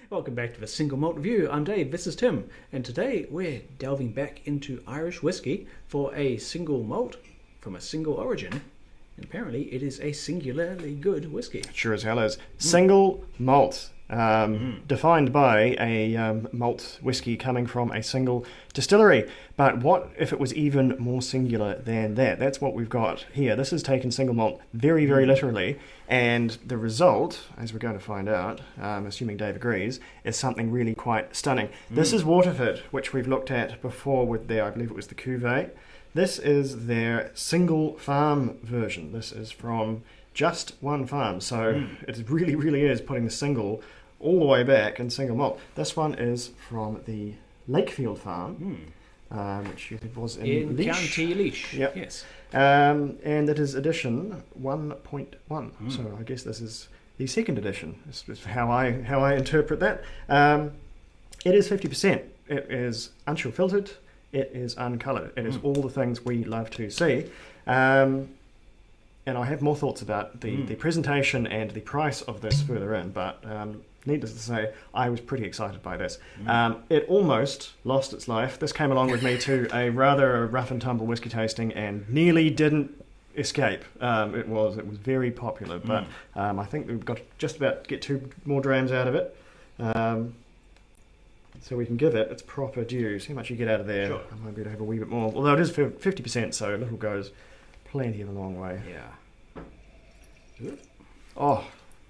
Welcome back to the Single Malt Review. I'm Dave, this is Tim, and today we're delving back into Irish whiskey for a single malt from a single origin. And apparently it is a singularly good whiskey. Sure as hell is. Single malt, defined by a malt whiskey coming from a single distillery. But what if it was even more singular than that? That's what we've got here. This is taken single malt very, very literally. And the result, as we're going to find out, assuming Dave agrees, is something really quite stunning. This is Waterford, which we've looked at before with their, I believe it was the Cuvée. This is their single farm version. This is from just one farm. So it really, really is putting the single all the way back in single malt. This one is from the Lakefield farm, which it was in Laois. County Laois. Yep. Yes. And it is edition 1.1. So I guess this is the second edition. This is how I interpret that. It is 50%. It is unchill filtered. It is uncoloured. It is all the things we love to see. And I have more thoughts about the presentation and the price of this further in, but needless to say, I was pretty excited by this. It almost lost its life. This came along with me to a rather rough and tumble whiskey tasting and nearly didn't escape. It was very popular, but I think we've got just about to get 2 more drams out of it. So we can give it its proper due. See how much you get out of there. Sure. I might be able to have a wee bit more. Although it is 50%, so a little goes plenty of a long way. Yeah. Oh,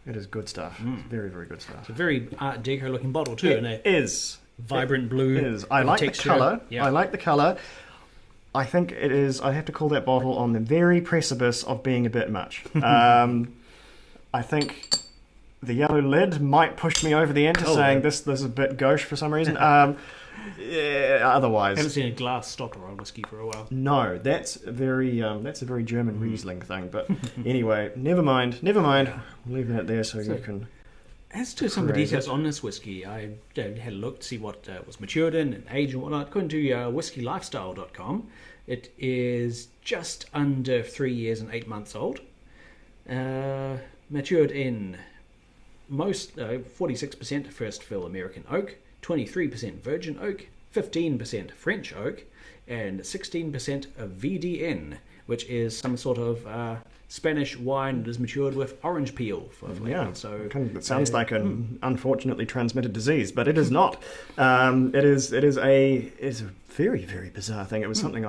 it is good stuff. It's very, very good stuff. It's a very Art Deco looking bottle too. It is. Vibrant blue. It is. I like texture. the colour. Yeah. I like the colour. I think it is. I have to call that bottle on the very precipice of being a bit much. I think the yellow lid might push me over the edge to saying this is a bit gauche for some reason. Yeah, otherwise, I haven't seen a glass stopper on whiskey for a while. no, that's a very German Riesling thing. But anyway, never mind. Yeah. We'll leave that there so you can. As to some of the Praise details it. on this whiskey, I had a look to see what was matured in and aged and whatnot. According to whiskylifestyle.com, it is just under 3 years and 8 months old. Matured in 46% first fill American oak, 23% virgin oak, 15% French oak, and 16% of VDN, which is some sort of Spanish wine that is matured with orange peel for flavour. Yeah, So it sounds like an unfortunately transmitted disease, but it is not. It is a very, very bizarre thing. It was something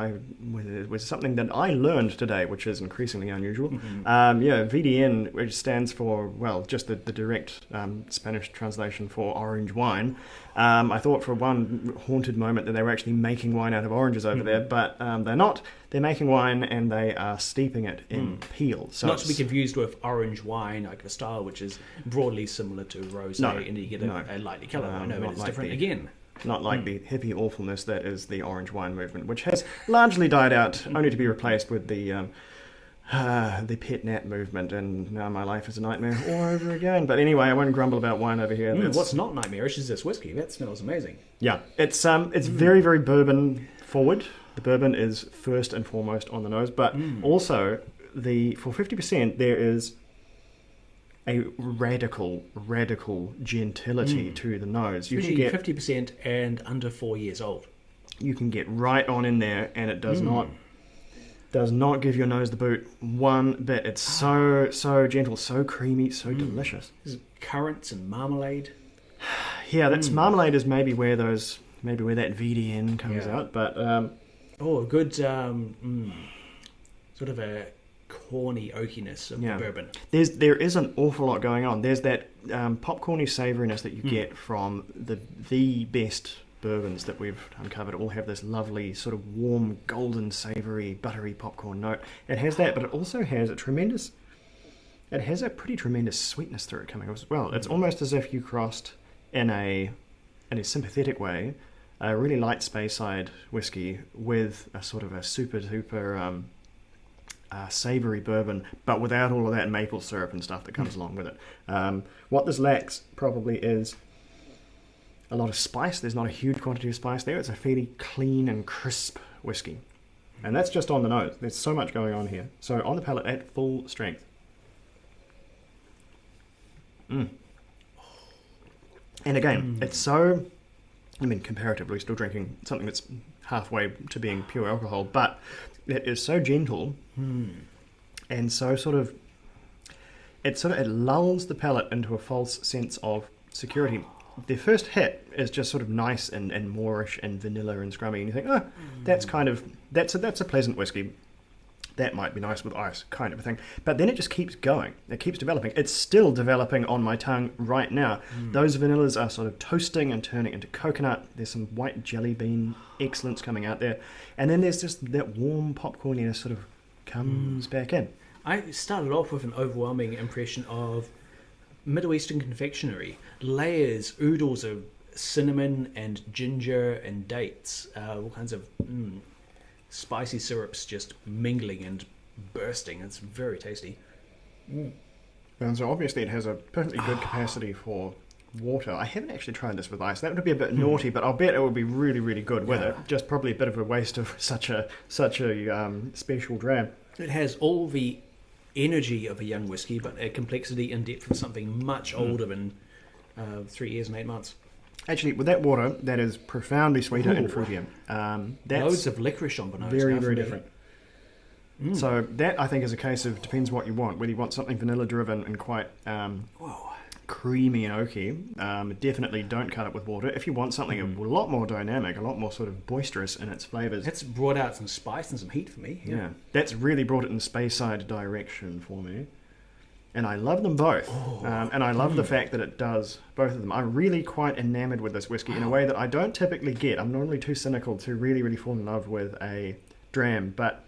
that I learned today, which is increasingly unusual. VDN, which stands for just the direct Spanish translation for orange wine. I thought for one haunted moment that they were actually making wine out of oranges over there, but they're not. They're making wine and they are steeping it in peel. So not to be confused with orange wine, like a style which is broadly similar to rosé, and you get a lightly coloured wine. No, not it's like different the- again. Not like the hippie awfulness that is the orange wine movement, which has largely died out, only to be replaced with the pet nat movement, and now my life is a nightmare all over again. But anyway, I won't grumble about wine over here. What's not nightmarish is this whiskey. That smells amazing. Yeah, it's very, very bourbon forward. The bourbon is first and foremost on the nose, but also for 50% there is a radical gentility to the nose. You can Usually get 50% and under 4 years old. you can get right on in there, and it does not give your nose the boot one bit. It's so gentle, so creamy, so delicious. There's currants and marmalade. Yeah, that's marmalade is maybe where that VDN comes out, but A good sort of a corny oakiness of the bourbon. there is an awful lot going on. There's that popcorny savouriness that you get from the best bourbons that we've uncovered. All have this lovely sort of warm, golden, savoury, buttery popcorn note. It has that, but it also has a pretty tremendous sweetness through it coming as well. It's almost as if you crossed in a sympathetic way a really light Speyside whiskey with a sort of a super duper savoury bourbon, but without all of that maple syrup and stuff that comes along with it. What this lacks probably is a lot of spice. There's not a huge quantity of spice there. It's a fairly clean and crisp whiskey. And that's just on the nose. There's so much going on here. So on the palate at full strength. And again, it's so, I mean, comparatively still drinking something that's halfway to being pure alcohol, but it is so gentle and so it lulls the palate into a false sense of security. The first hit is just sort of nice and moorish and vanilla and scrummy, and you think, that's a pleasant whiskey. That might be nice with ice, kind of a thing. But then it just keeps going. It keeps developing. It's still developing on my tongue right now. Those vanillas are sort of toasting and turning into coconut. There's some white jelly bean excellence coming out there. And then there's just that warm popcorniness sort of comes back in. I started off with an overwhelming impression of Middle Eastern confectionery. Layers, oodles of cinnamon and ginger and dates. All kinds of spicy syrups just mingling and bursting. It's very tasty. And so obviously it has a perfectly good capacity for water. I haven't actually tried this with ice. That would be a bit naughty, but I'll bet it would be really, really good with it. Just probably a bit of a waste of such a special dram. It has all the energy of a young whiskey, but a complexity and depth of something much older than 3 years and 8 months. Actually, with that water, that is profoundly sweeter and fruitier. That's loads of licorice on the nose. Very, very different. So that, I think, is a case of depends what you want. Whether you want something vanilla-driven and quite creamy and oaky, definitely don't cut it with water. If you want something a lot more dynamic, a lot more sort of boisterous in its flavours. That's brought out some spice and some heat for me. Yeah. That's really brought it in the Speyside direction for me. And I love them both. And I love the fact that it does both of them. I'm really quite enamoured with this whiskey in a way that I don't typically get. I'm normally too cynical to really, really fall in love with a dram. But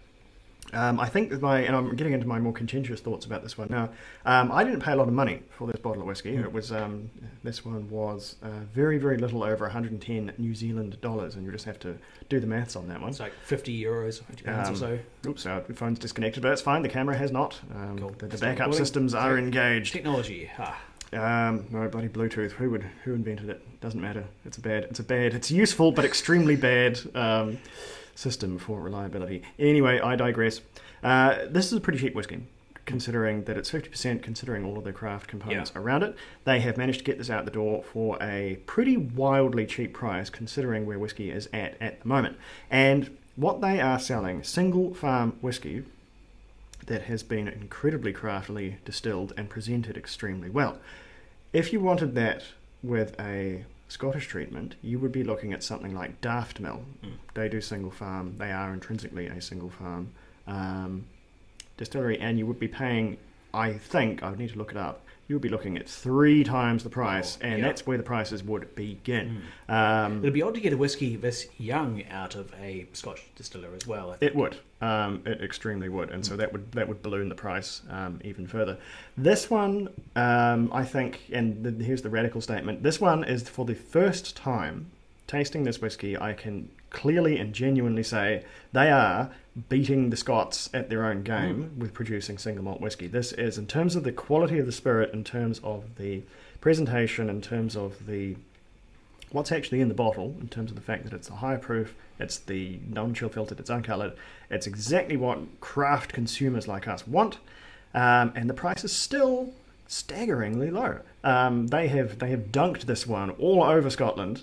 I think and I'm getting into my more contentious thoughts about this one now. I didn't pay a lot of money for this bottle of whiskey. It was this one was very, very little over 110 New Zealand dollars, and you just have to do the maths on that one. It's like 50 euros, 50 pounds or so. Oops, our phone's disconnected, but that's fine. The camera has not. Cool. The backup systems are engaged. Technology. No, bloody Bluetooth. Who invented it? Doesn't matter. It's useful but extremely bad system for reliability. Anyway, I digress. This is a pretty cheap whiskey, considering that it's 50%, considering all of the craft components around it. They have managed to get this out the door for a pretty wildly cheap price, considering where whiskey is at the moment. And what they are selling, single farm whiskey that has been incredibly craftily distilled and presented extremely well. If you wanted that with a Scottish treatment, you would be looking at something like Daft Mill. They do single farm. They are intrinsically a single farm distillery, and you would be paying, I think, I would need to look it up, you would be looking at 3 times the price, and that's where the prices would begin. It'd be odd to get a whiskey this young out of a Scotch distiller as well. It would. It extremely would, and so that would balloon the price even further. This one, I think, and here's the radical statement, this one is for the first time tasting this whiskey, I can clearly and genuinely say they are beating the Scots at their own game with producing single malt whiskey. This is, in terms of the quality of the spirit, in terms of the presentation, in terms of the what's actually in the bottle, in terms of the fact that it's a higher proof, it's the non-chill filtered, it's uncoloured, it's exactly what craft consumers like us want, and the price is still staggeringly low. They have dunked this one all over Scotland.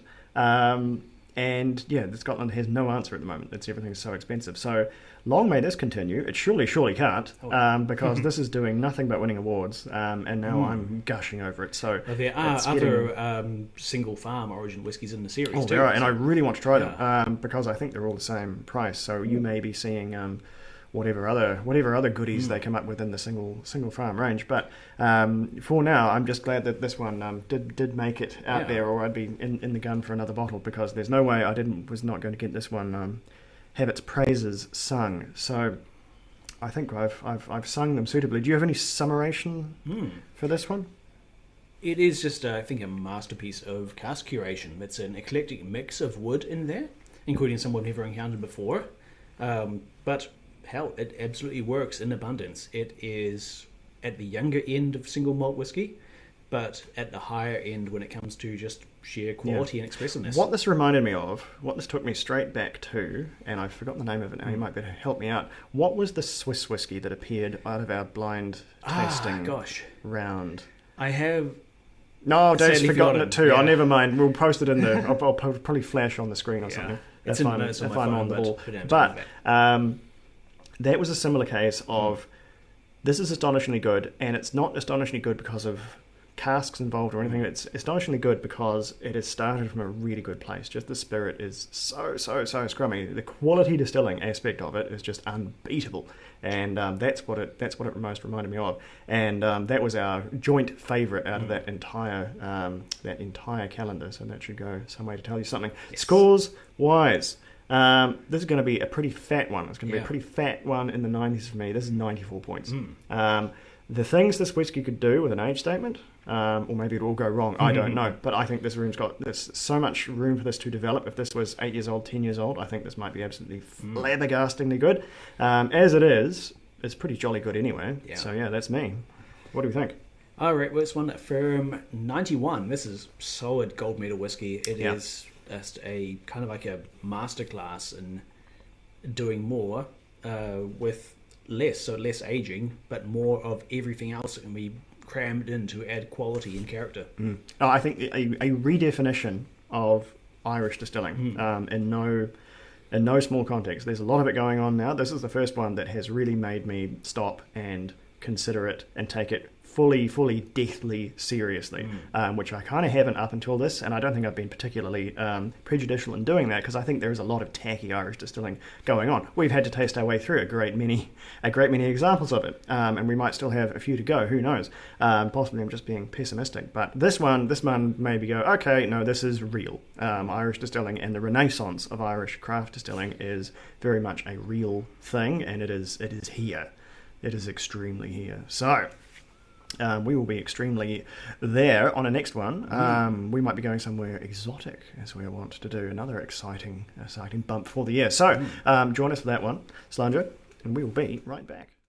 And yeah, Scotland has no answer at the moment. Everything's so expensive. So long may this continue. It surely can't, because this is doing nothing but winning awards. And now I'm gushing over it. So there are other single farm origin whiskies in the series. Oh, there are, and I really want to try them because I think they're all the same price. So you may be seeing whatever other goodies they come up with in the single farm range. But for now, I'm just glad that this one did make it out there, or I'd be in the gun for another bottle, because there's no way I was not going to get this one have its praises sung. So I think I've sung them suitably. Do you have any summarization for this one? It is just, I think, a masterpiece of cask curation. It's an eclectic mix of wood in there, including some we've never encountered before. But hell, it absolutely works in abundance. It is at the younger end of single malt whiskey, but at the higher end when it comes to just sheer quality and expressiveness. What this reminded me of, what this took me straight back to, and I've forgotten the name of it now, you might better help me out. What was the Swiss whiskey that appeared out of our blind tasting round? I have No, Dave's sadly forgotten it too. Yeah. Oh, never mind. We'll post it in the. I'll probably flash on the screen or something. It's That's in fine. notes on If my I'm phone, on the ball. we don't have to But do that. that was a similar case of this is astonishingly good, and it's not astonishingly good because of casks involved or anything. It's astonishingly good because it has started from a really good place. Just the spirit is so scrummy. The quality distilling aspect of it is just unbeatable, and that's what it most reminded me of. And that was our joint favourite out of that entire calendar. So that should go some way to tell you something. Yes. Scores wise. This is going to be a pretty fat one. It's going to be a pretty fat one in the 90s for me. This is 94 points. The things this whiskey could do with an age statement, or maybe it will go wrong, I don't know. But I think there's so much room for this to develop. If this was 8 years old, 10 years old, I think this might be absolutely flabbergastingly good. As it is, it's pretty jolly good anyway. Yeah. So yeah, that's me. What do you think? All right, well, this one from 91. This is solid gold medal whiskey. It is just a kind of like a masterclass in doing more with less, so less aging, but more of everything else that can be crammed in to add quality and character. Oh, I think a redefinition of Irish distilling in no small context. There's a lot of it going on now. This is the first one that has really made me stop and consider it and take it fully, deathly seriously, which I kind of haven't up until this, and I don't think I've been particularly prejudicial in doing that because I think there is a lot of tacky Irish distilling going on. We've had to taste our way through a great many examples of it, and we might still have a few to go. Who knows? Possibly I'm just being pessimistic, but this one maybe go, okay, no, this is real. Irish distilling and the renaissance of Irish craft distilling is very much a real thing, and it is here. It is extremely here. So. We will be extremely there on a next one. We might be going somewhere exotic, as we want to do another exciting bump for the year. So join us for that one, Slandra, and we will be right back.